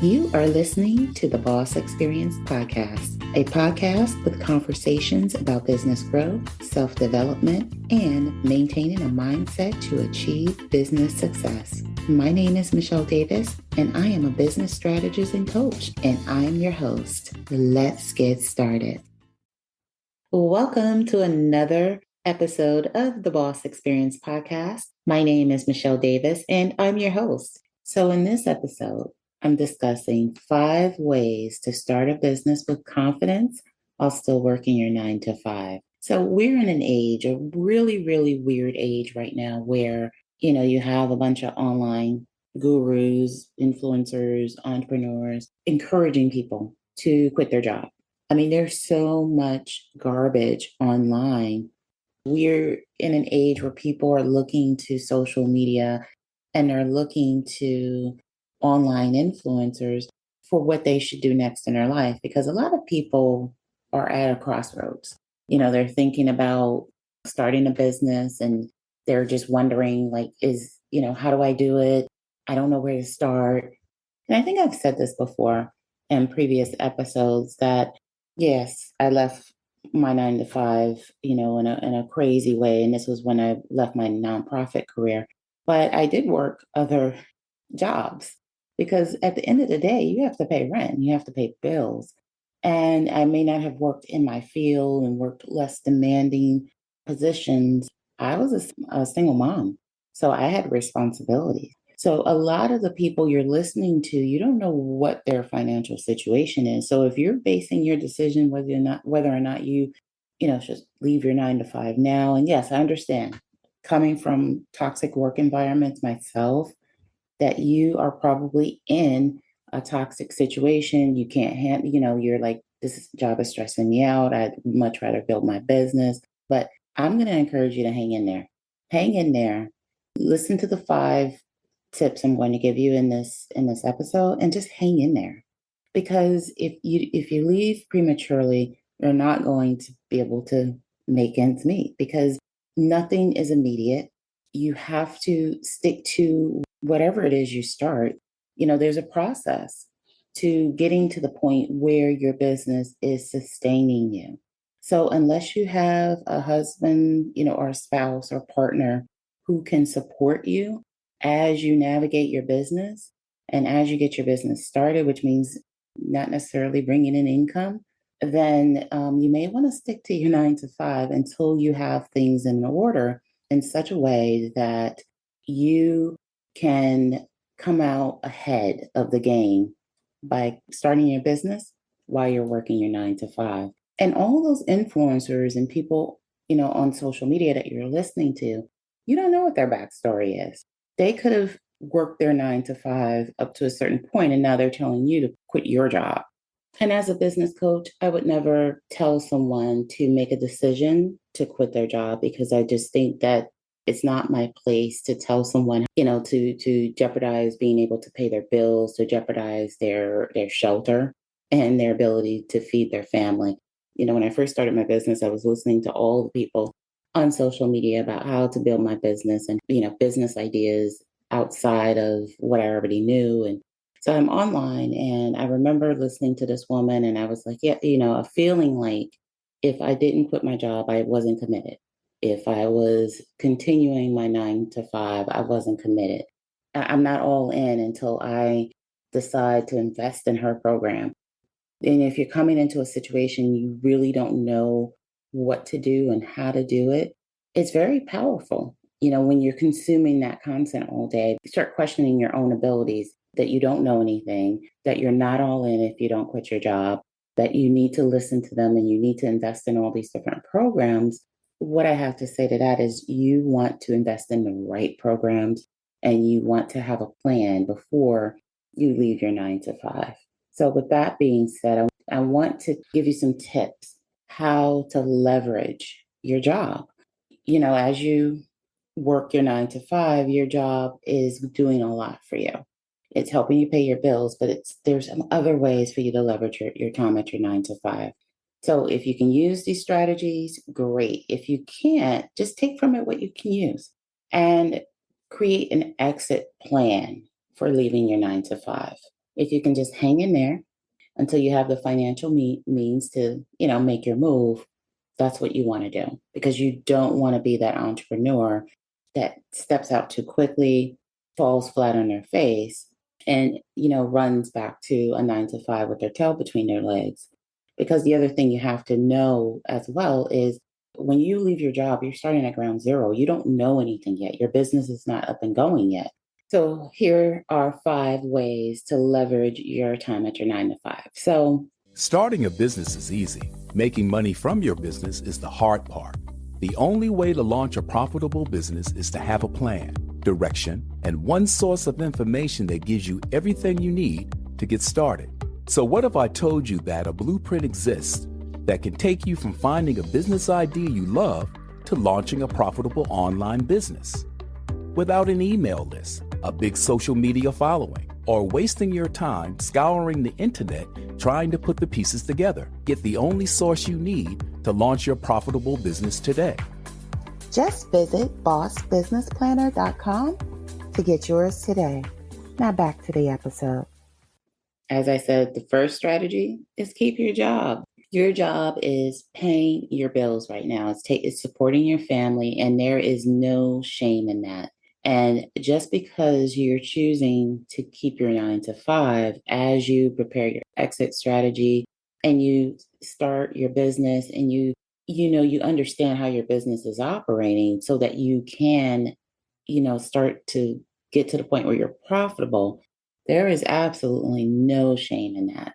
You are listening to the Boss Experience Podcast, a podcast with conversations about business growth, self-development, and maintaining a mindset to achieve business success. My name is Michele Davis, and I am a business strategist and coach, and I am your host. Let's get started. Welcome to another episode of the Boss Experience Podcast. My name is Michele Davis, and I'm your host. So in this episode, I'm discussing 5 ways to start a business with confidence while still working your 9 to 5. So we're in an age, a really, really weird age right now where, you have a bunch of online gurus, influencers, entrepreneurs encouraging people to quit their job. I mean, there's so much garbage online. We're in an age where people are looking to social media and they're looking to online influencers for what they should do next in their life, because a lot of people are at a crossroads. They're thinking about starting a business and they're just wondering, how do I do it? I don't know where to start. And I think I've said this before in previous episodes that, yes, I left my 9 to 5, in a crazy way. And this was when I left my nonprofit career. But I did work other jobs because at the end of the day, you have to pay rent, you have to pay bills. And I may not have worked in my field and worked less demanding positions. I was a single mom, so I had responsibilities. So a lot of the people you're listening to, you don't know what their financial situation is. So if you're basing your decision whether or not you, should leave your 9 to 5 now, and yes, I understand coming from toxic work environments myself, that you are probably in a toxic situation. You can't handle, you're like, this job is stressing me out. I'd much rather build my business. But I'm going to encourage you to hang in there. Hang in there. Listen to the 5 tips I'm going to give you in this episode, and just hang in there. Because if you leave prematurely, you're not going to be able to make ends meet, because nothing is immediate. You have to stick to whatever it is you start. There's a process to getting to the point where your business is sustaining you. So unless you have a husband, or a spouse or partner who can support you as you navigate your business and as you get your business started, which means not necessarily bringing in income, then you may want to stick to your 9 to 5 until you have things in order in such a way that you can come out ahead of the game by starting your business while you're working your 9 to 5. And all those influencers and people, on social media that you're listening to, you don't know what their backstory is. They could have worked their 9 to 5 up to a certain point, and now they're telling you to quit your job. And as a business coach, I would never tell someone to make a decision to quit their job, because I just think that it's not my place to tell someone, to jeopardize being able to pay their bills, to jeopardize their shelter and their ability to feed their family. When I first started my business, I was listening to all the people on social media about how to build my business and, business ideas outside of what I already knew. And so I'm online, and I remember listening to this woman, and I was like, yeah, a feeling like if I didn't quit my job, I wasn't committed. If I was continuing my 9 to 5, I wasn't committed. I'm not all in until I decide to invest in her program. And if you're coming into a situation you really don't know what to do and how to do it, it's very powerful. When you're consuming that content all day, you start questioning your own abilities, that you don't know anything, that you're not all in if you don't quit your job, that you need to listen to them and you need to invest in all these different programs. What I have to say to that is, you want to invest in the right programs, and you want to have a plan before you leave your 9 to 5. So with that being said, I want to give you some tips how to leverage your job. As you work your 9 to 5, your job is doing a lot for you. It's helping you pay your bills, but there's some other ways for you to leverage your time at your 9 to 5. So if you can use these strategies, great. If you can't, just take from it what you can use and create an exit plan for leaving your 9 to 5. if you can just hang in there until you have the financial means to, make your move, that's what you want to do, because you don't want to be that entrepreneur that steps out too quickly, falls flat on their face, and, runs back to a 9 to 5 with their tail between their legs. Because the other thing you have to know as well is when you leave your job, you're starting at ground zero. You don't know anything yet. Your business is not up and going yet. So here are 5 ways to leverage your time at your 9 to 5. So starting a business is easy. Making money from your business is the hard part. The only way to launch a profitable business is to have a plan, direction, and one source of information that gives you everything you need to get started. So what if I told you that a blueprint exists that can take you from finding a business idea you love to launching a profitable online business? Without an email list, a big social media following, or wasting your time scouring the internet trying to put the pieces together. Get the only source you need to launch your profitable business today. Just visit bossbusinessplanner.com to get yours today. Now back to the episode. As I said, the first strategy is keep your job. Your job is paying your bills right now. It's supporting your family, and there is no shame in that. And just because you're choosing to keep your 9 to 5 as you prepare your exit strategy and you start your business and you understand how your business is operating so that you can, start to get to the point where you're profitable, there is absolutely no shame in that.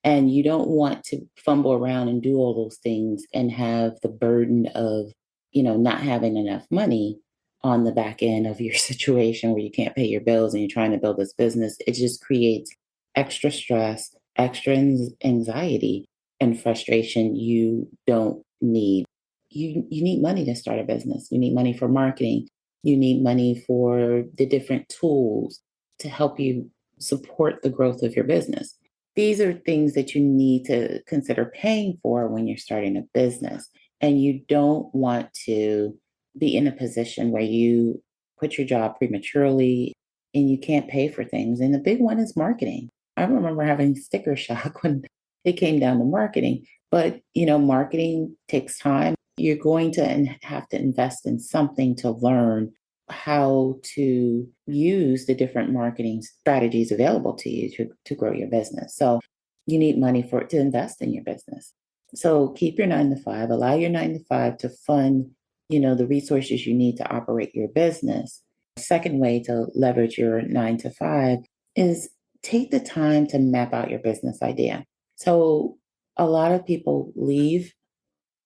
And you don't want to fumble around and do all those things and have the burden of, not having enough money on the back end of your situation where you can't pay your bills and you're trying to build this business. It just creates extra stress, extra anxiety, and frustration you don't need. You need money to start a business. You need money for marketing. You need money for the different tools to help you support the growth of your business. These are things that you need to consider paying for when you're starting a business. And you don't want to be in a position where you quit your job prematurely and you can't pay for things. And the big one is marketing. I remember having sticker shock when it came down to marketing. But, marketing takes time. You're going to have to invest in something to learn how to use the different marketing strategies available to you to grow your business. So you need money to invest in your business. So keep your 9 to 5, allow your 9 to 5 to fund, the resources you need to operate your business. Second way to leverage your 9 to 5 is take the time to map out your business idea. So a lot of people leave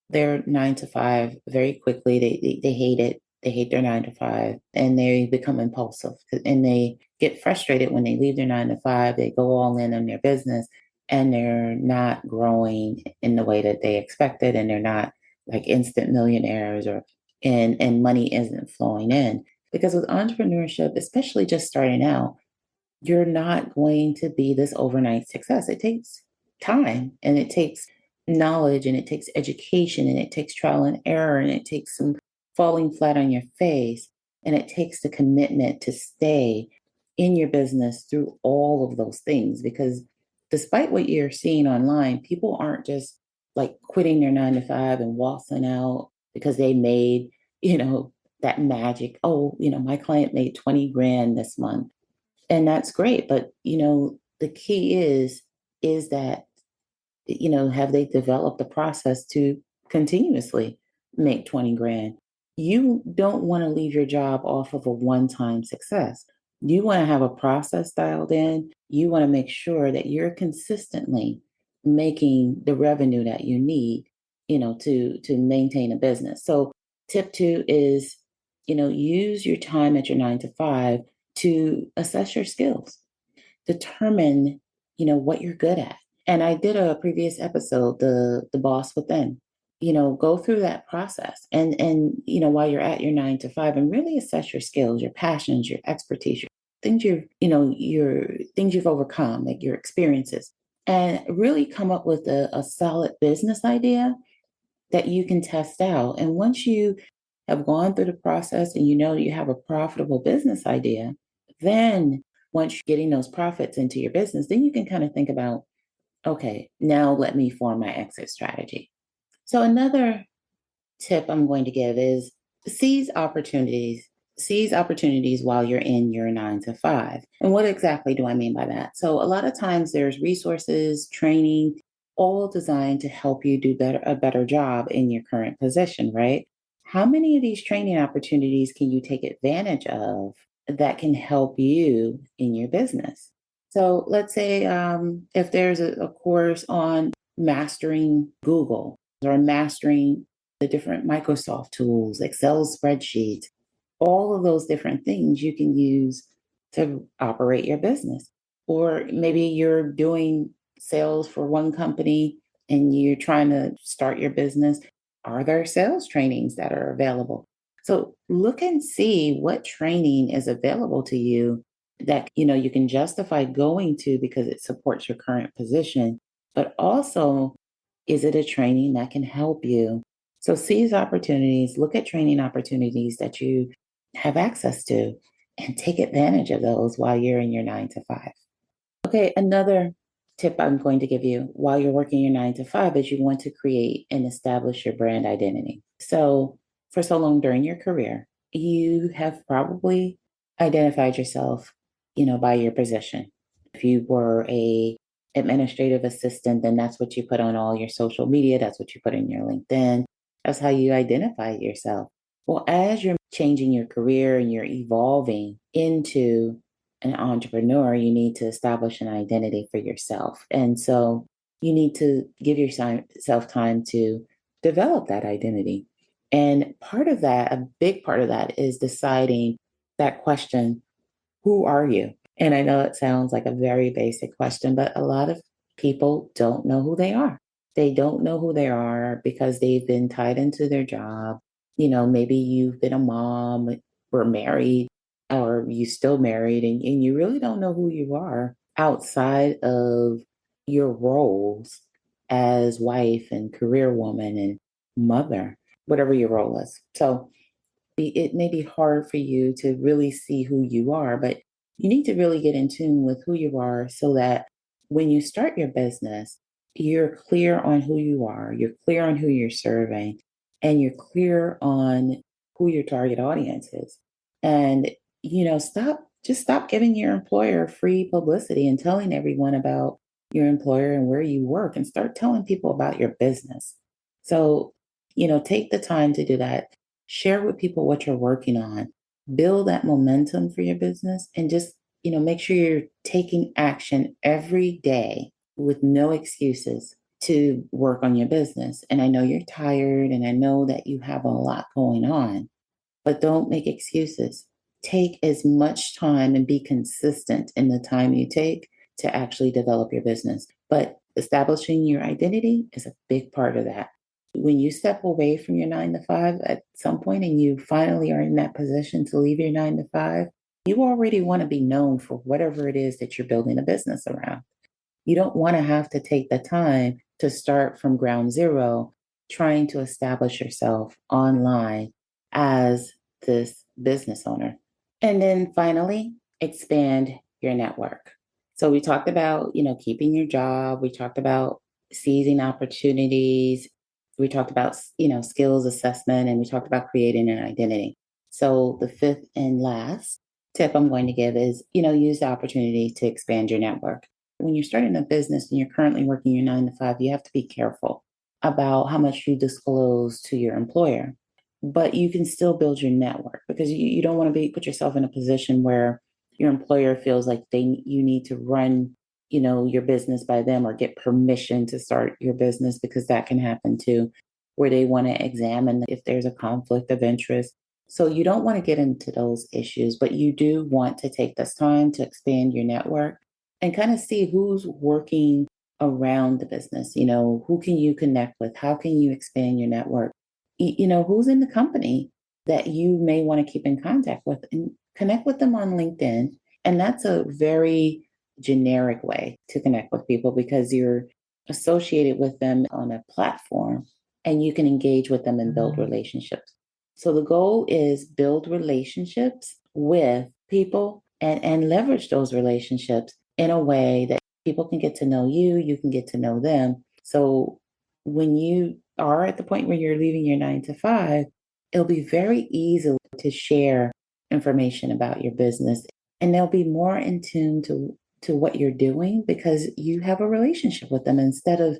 their 9 to 5 very quickly. They hate it. They hate their 9 to 5 and they become impulsive and they get frustrated when they leave their 9 to 5. They go all in on their business and they're not growing in the way that they expected. And they're not like instant millionaires and money isn't flowing in, because with entrepreneurship, especially just starting out, you're not going to be this overnight success. It takes time and it takes knowledge and it takes education and it takes trial and error and it takes some falling flat on your face and it takes the commitment to stay in your business through all of those things. Because despite what you're seeing online, people aren't just like quitting their 9 to 5 and waltzing out because they made, that magic. Oh, my client made 20 grand this month, and that's great. But, the key is that, have they developed a process to continuously make 20 grand? You don't want to leave your job off of a one-time success. You want to have a process dialed in. You want to make sure that you're consistently making the revenue that you need, to maintain a business. So tip 2 is, use your time at your 9 to 5 to assess your skills, determine, what you're good at. And I did a previous episode, the boss within, go through that process and, while you're at your 9 to 5 and really assess your skills, your passions, your expertise, your things your things you've overcome, like your experiences, and really come up with a solid business idea that you can test out. And once you have gone through the process and you have a profitable business idea, then once you're getting those profits into your business, then you can kind of think about, okay, now let me form my exit strategy. So another tip I'm going to give is seize opportunities. Seize opportunities while you're in your 9 to 5. And what exactly do I mean by that? So a lot of times there's resources, training, all designed to help you do a better job in your current position, right? How many of these training opportunities can you take advantage of that can help you in your business? So let's say if there's a course on mastering Google or mastering the different Microsoft tools, Excel spreadsheets, all of those different things you can use to operate your business. Or maybe you're doing sales for one company and you're trying to start your business. Are there sales trainings that are available? So look and see what training is available to you that you can justify going to because it supports your current position, but also is it a training that can help you? So seize opportunities, look at training opportunities that you have access to and take advantage of those while you're in your 9 to 5. Okay, another tip I'm going to give you while you're working your 9 to 5 is you want to create and establish your brand identity. So, for so long during your career, you have probably identified yourself, by your position. If you were a administrative assistant, then that's what you put on all your social media, that's what you put in your LinkedIn. That's how you identify yourself. Well, as you're changing your career and you're evolving into an entrepreneur, you need to establish an identity for yourself. And so you need to give yourself time to develop that identity. And part of that, a big part of that, is deciding that question, who are you? And I know it sounds like a very basic question, but a lot of people don't know who they are. They don't know who they are because they've been tied into their job. Maybe you've been a mom or married, or you still married, and you really don't know who you are outside of your roles as wife and career woman and mother, whatever your role is. So it may be hard for you to really see who you are, but you need to really get in tune with who you are so that when you start your business, you're clear on who you are, you're clear on who you're serving, and you're clear on who your target audience is. And, stop giving your employer free publicity and telling everyone about your employer and where you work, and start telling people about your business. So, take the time to do that. Share with people what you're working on, build that momentum for your business, and just, make sure you're taking action every day with no excuses to work on your business. And I know you're tired and I know that you have a lot going on, but don't make excuses. Take as much time and be consistent in the time you take to actually develop your business. But establishing your identity is a big part of that. When you step away from your 9 to 5 at some point and you finally are in that position to leave your 9 to 5, you already want to be known for whatever it is that you're building a business around. You don't want to have to take the time to start from ground zero, trying to establish yourself online as this business owner. And then finally, expand your network. So we talked about, keeping your job. We talked about seizing opportunities. We talked about, skills assessment, and we talked about creating an identity. So the fifth and last tip I'm going to give is, use the opportunity to expand your network. When you're starting a business and you're currently working your 9 to 5, you have to be careful about how much you disclose to your employer, but you can still build your network because you don't want to put yourself in a position where your employer feels like you need to run, your business by them or get permission to start your business, because that can happen too, where they want to examine if there's a conflict of interest. So you don't want to get into those issues, but you do want to take this time to expand your network and kind of see who's working around the business. Who can you connect with? How can you expand your network? Who's in the company that you may want to keep in contact with, and connect with them on LinkedIn. And that's a very generic way to connect with people because you're associated with them on a platform and you can engage with them and build relationships. So the goal is build relationships with people and leverage those relationships in a way that people can get to know you, you can get to know them. So when you are at the point where you're leaving your 9 to 5, it'll be very easy to share information about your business, and they'll be more in tune to what you're doing because you have a relationship with them instead of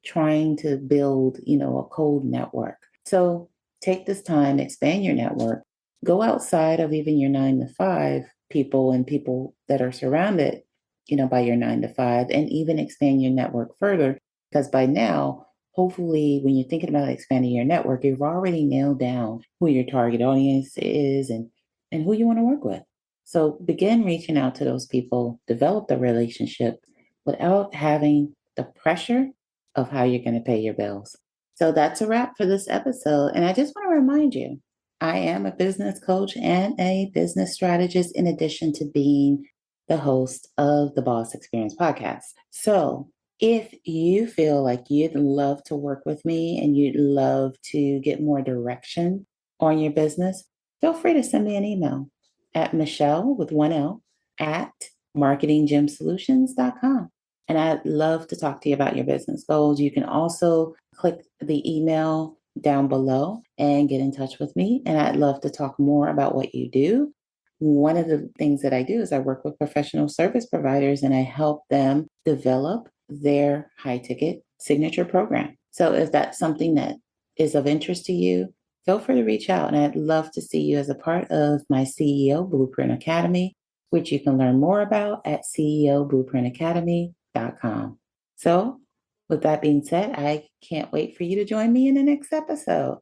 trying to build, a cold network. So take this time, expand your network, go outside of even your 9 to 5 people and people that are surrounded, by your 9 to 5, and even expand your network further. Because by now, hopefully, when you're thinking about expanding your network, you've already nailed down who your target audience is and who you want to work with. So begin reaching out to those people, develop the relationship without having the pressure of how you're going to pay your bills. So that's a wrap for this episode. And I just want to remind you, I am a business coach and a business strategist, in addition to being the host of the Boss Experience podcast. So if you feel like you'd love to work with me and you'd love to get more direction on your business, feel free to send me an email at Michele with 1L at marketinggymsolutions.com. And I'd love to talk to you about your business goals. You can also click the email down below and get in touch with me. And I'd love to talk more about what you do. One of the things that I do is I work with professional service providers and I help them develop their high ticket signature program. So if that's something that is of interest to you, feel free to reach out. And I'd love to see you as a part of my CEO Blueprint Academy, which you can learn more about at ceoblueprintacademy.com. So with that being said, I can't wait for you to join me in the next episode.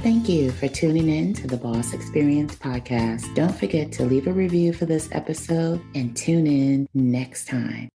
Thank you for tuning in to the Boss Experience podcast. Don't forget to leave a review for this episode and tune in next time.